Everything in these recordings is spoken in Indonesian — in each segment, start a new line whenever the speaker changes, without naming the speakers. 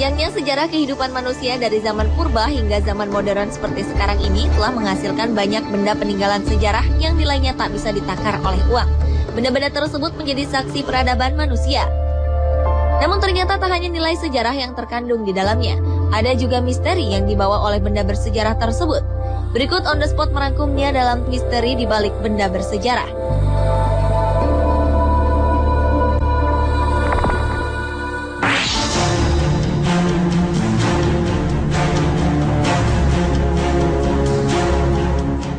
Panjangnya sejarah kehidupan manusia dari zaman purba hingga zaman modern seperti sekarang ini telah menghasilkan banyak benda peninggalan sejarah yang nilainya tak bisa ditakar oleh uang. Benda-benda tersebut menjadi saksi peradaban manusia. Namun ternyata tak hanya nilai sejarah yang terkandung di dalamnya, ada juga misteri yang dibawa oleh benda bersejarah tersebut. Berikut On The Spot merangkumnya dalam misteri di balik benda bersejarah.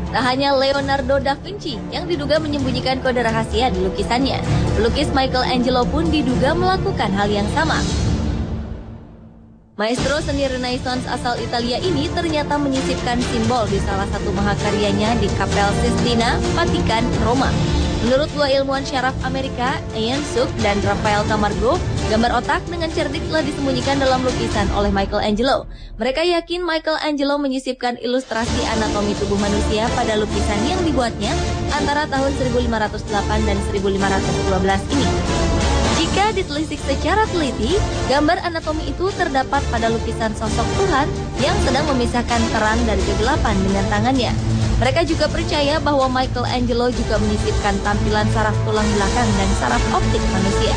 Tak hanya Leonardo da Vinci yang diduga menyembunyikan kode rahasia di lukisannya, pelukis Michelangelo pun diduga melakukan hal yang sama. Maestro seni Renaissance asal Italia ini ternyata menyisipkan simbol di salah satu mahakaryanya di Kapel Sistina, Vatikan, Roma. Menurut dua ilmuwan syaraf Amerika, Ian Suk dan Rafael Camargo, gambar otak dengan cerdik telah disembunyikan dalam lukisan oleh Michelangelo. Mereka yakin Michelangelo menyisipkan ilustrasi anatomi tubuh manusia pada lukisan yang dibuatnya antara tahun 1508 dan 1512 ini. Jika ditelisik secara teliti, gambar anatomi itu terdapat pada lukisan sosok Tuhan yang sedang memisahkan terang dari kegelapan dengan tangannya. Mereka juga percaya bahwa Michelangelo juga menyisipkan tampilan saraf tulang belakang dan saraf optik manusia.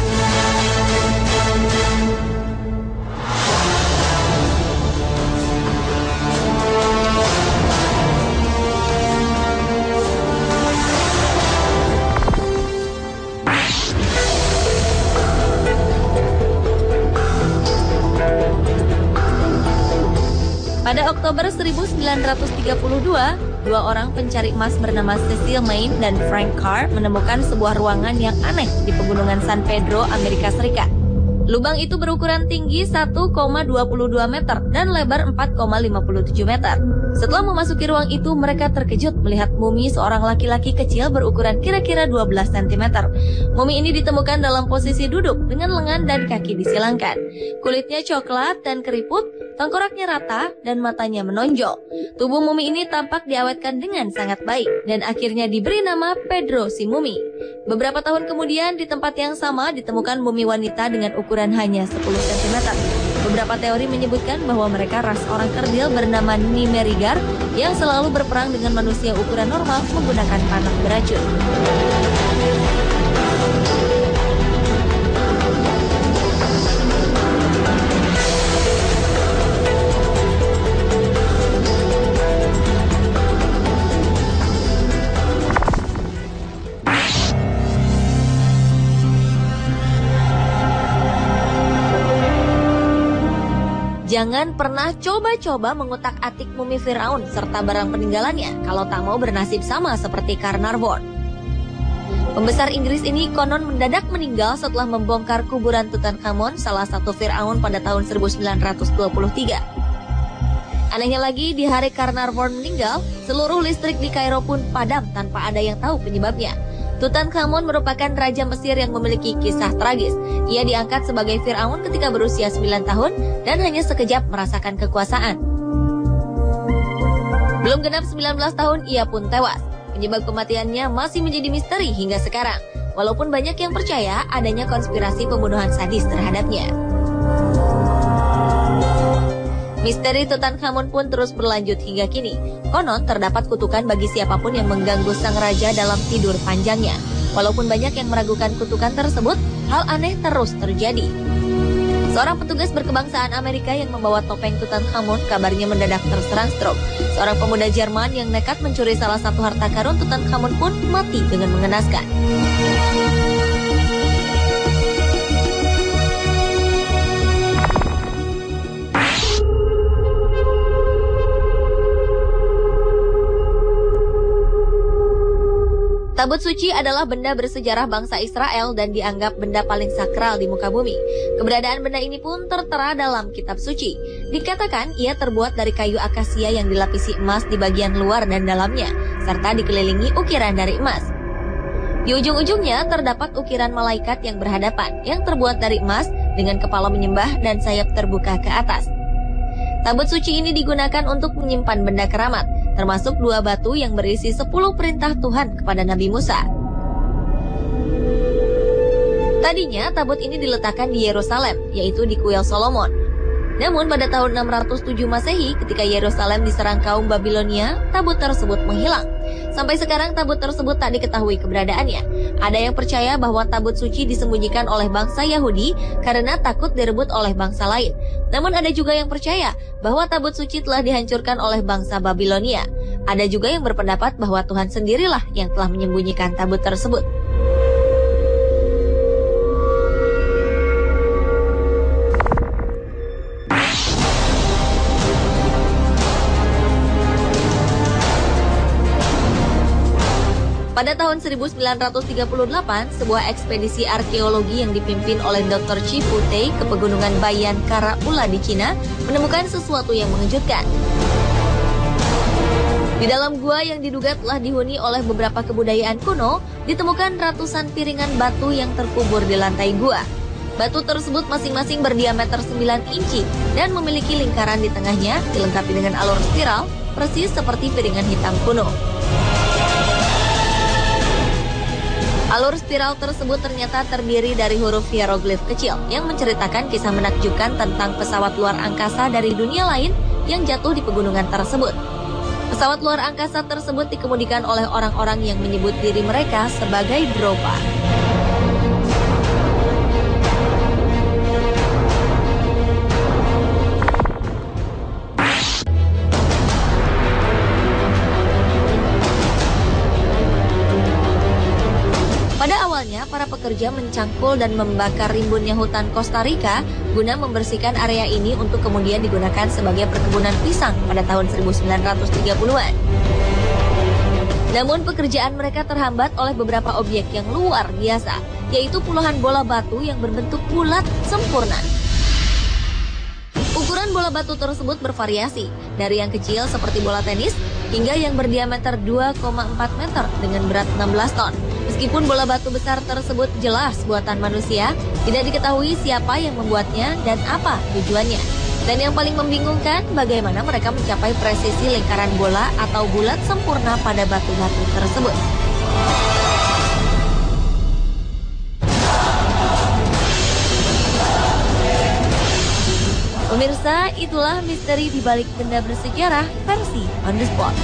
Pada Oktober 1932, dua orang pencari emas bernama Cecil Main dan Frank Carr menemukan sebuah ruangan yang aneh di pegunungan San Pedro, Amerika Serikat. Lubang itu berukuran tinggi 1,22 meter dan lebar 4,57 meter. Setelah memasuki ruang itu, mereka terkejut melihat mumi seorang laki-laki kecil berukuran kira-kira 12 cm. Mumi ini ditemukan dalam posisi duduk dengan lengan dan kaki disilangkan. Kulitnya coklat dan keriput, tengkoraknya rata, dan matanya menonjol. Tubuh mumi ini tampak diawetkan dengan sangat baik dan akhirnya diberi nama Pedro si Mumi. Beberapa tahun kemudian di tempat yang sama ditemukan mumi wanita dengan ukuran hanya 10 cm. Beberapa teori menyebutkan bahwa mereka ras orang kerdil bernama Nimerigar yang selalu berperang dengan manusia ukuran normal menggunakan panah beracun. Jangan pernah coba-coba mengutak-atik mumi Firaun serta barang peninggalannya kalau tak mau bernasib sama seperti Carnarvon. Pembesar Inggris ini konon mendadak meninggal setelah membongkar kuburan Tutankhamun, salah satu Firaun pada tahun 1923. Anehnya lagi, di hari Carnarvon meninggal, seluruh listrik di Kairo pun padam tanpa ada yang tahu penyebabnya. Tutankhamun merupakan raja Mesir yang memiliki kisah tragis. Ia diangkat sebagai Firaun ketika berusia 9 tahun dan hanya sekejap merasakan kekuasaan. Belum genap 19 tahun, ia pun tewas. Penyebab kematiannya masih menjadi misteri hingga sekarang, walaupun banyak yang percaya adanya konspirasi pembunuhan sadis terhadapnya. Misteri Tutankhamun pun terus berlanjut hingga kini. Konon terdapat kutukan bagi siapapun yang mengganggu sang raja dalam tidur panjangnya. Walaupun banyak yang meragukan kutukan tersebut, hal aneh terus terjadi. Seorang petugas berkebangsaan Amerika yang membawa topeng Tutankhamun kabarnya mendadak terserang stroke. Seorang pemuda Jerman yang nekat mencuri salah satu harta karun Tutankhamun pun mati dengan mengenaskan. Tabut suci adalah benda bersejarah bangsa Israel dan dianggap benda paling sakral di muka bumi. Keberadaan benda ini pun tertera dalam kitab suci. Dikatakan ia terbuat dari kayu akasia yang dilapisi emas di bagian luar dan dalamnya, serta dikelilingi ukiran dari emas. Di ujung-ujungnya terdapat ukiran malaikat yang berhadapan, yang terbuat dari emas dengan kepala menyembah dan sayap terbuka ke atas. Tabut suci ini digunakan untuk menyimpan benda keramat, termasuk 2 batu yang berisi 10 perintah Tuhan kepada Nabi Musa. Tadinya tabut ini diletakkan di Yerusalem, yaitu di Kuil Solomon. Namun pada tahun 607 Masehi, ketika Yerusalem diserang kaum Babilonia, tabut tersebut menghilang. Sampai sekarang tabut tersebut tak diketahui keberadaannya. Ada yang percaya bahwa tabut suci disembunyikan oleh bangsa Yahudi karena takut direbut oleh bangsa lain. Namun ada juga yang percaya bahwa tabut suci telah dihancurkan oleh bangsa Babilonia. Ada juga yang berpendapat bahwa Tuhan sendirilah yang telah menyembunyikan tabut tersebut. Pada tahun 1938, sebuah ekspedisi arkeologi yang dipimpin oleh Dr. Chifutei ke pegunungan Bayan Karaula di Cina menemukan sesuatu yang mengejutkan. Di dalam gua yang diduga telah dihuni oleh beberapa kebudayaan kuno, ditemukan ratusan piringan batu yang terkubur di lantai gua. Batu tersebut masing-masing berdiameter 9 inci dan memiliki lingkaran di tengahnya, dilengkapi dengan alur spiral, persis seperti piringan hitam kuno. Alur spiral tersebut ternyata terdiri dari huruf hieroglif kecil yang menceritakan kisah menakjubkan tentang pesawat luar angkasa dari dunia lain yang jatuh di pegunungan tersebut. Pesawat luar angkasa tersebut dikemudikan oleh orang-orang yang menyebut diri mereka sebagai Dropa. Pada awalnya, para pekerja mencangkul dan membakar rimbunnya hutan Costa Rica guna membersihkan area ini untuk kemudian digunakan sebagai perkebunan pisang pada tahun 1930-an. Namun pekerjaan mereka terhambat oleh beberapa objek yang luar biasa, yaitu puluhan bola batu yang berbentuk bulat sempurna. Ukuran bola batu tersebut bervariasi, dari yang kecil seperti bola tenis hingga yang berdiameter 2,4 meter dengan berat 16 ton. Meskipun bola batu besar tersebut jelas buatan manusia, tidak diketahui siapa yang membuatnya dan apa tujuannya. Dan yang paling membingungkan, bagaimana mereka mencapai presisi lingkaran bola atau bulat sempurna pada batu-batu tersebut. Pemirsa, itulah misteri di balik benda bersejarah versi On The Spot.